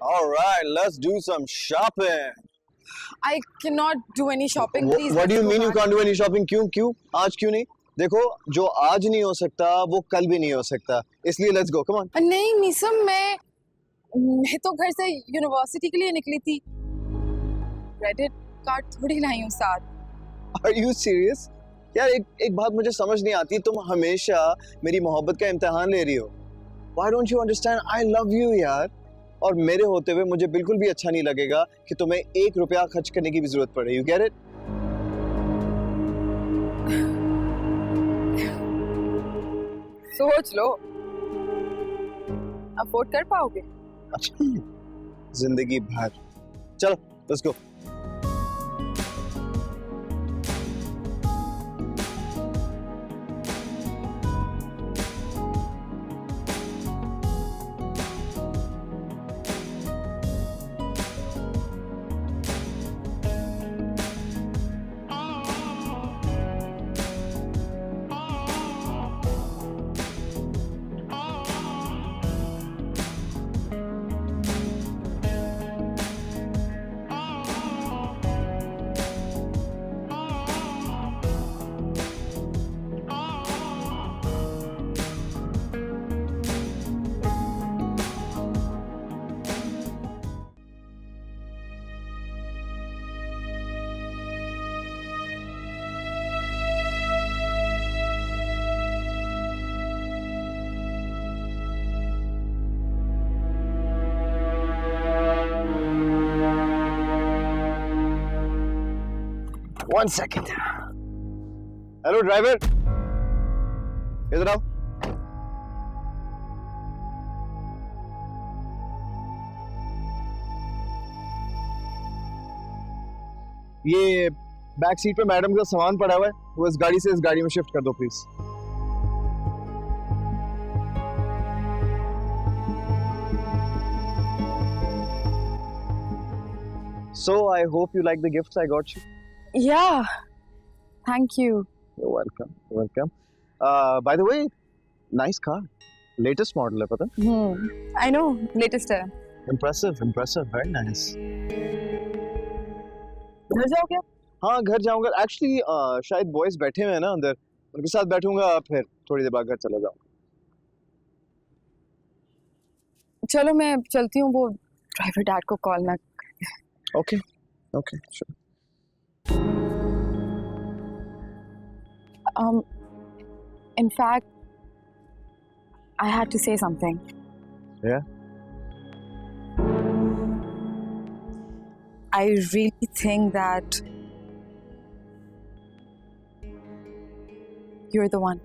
All right, let's do some shopping. I cannot do any shopping. Please. What do you let's go mean you back. can't do any shopping? क्यों? आज क्यों नहीं? देखो, जो आज नहीं हो सकता, वो कल भी नहीं हो सकता. इसलिए let's go. Come on. नहीं मीसम, मैं तो घर से यूनिवर्सिटी के लिए निकली थी. क्रेडिट कार्ड थोड़ी लाई हूँ साथ. Are you serious? यार एक बात मुझे समझ नहीं आती. तुम हमेशा मेरी मोहब्बत का इम्तिहान ले रही हो. Why don't you understand? I love you यार. और मेरे होते हुए मुझे बिल्कुल भी अच्छा नहीं लगेगा कि तुम्हें 1 रुपया खर्च करने की भी जरूरत पड़े. You get it? सोच लो, अफोर्ड कर पाओगे? जिंदगी भर. चलो, let's go. One second. Hello, driver. इधर आओ. ये बैक सीट पे मैडम का सामान पड़ा हुआ है. वो इस गाड़ी से इस गाड़ी में शिफ्ट कर दो please. So I hope you like the gifts I got you. Yeah, thank you. You're welcome. You're welcome. By the way, nice car. Latest model है पता? I know, latest है. Impressive, impressive, very nice. घर जाओगे? हाँ घर जाऊंगा. Actually, शायद boys बैठे हुए हैं ना अंदर. उनके साथ बैठूंगा फिर थोड़ी देर बाद घर चला जाऊंगा. चलो मैं चलती हूँ, वो ड्राइवर डैड को कॉल ना. Okay, okay, sure. In fact, I had to say something. Yeah. I really think that you're the one.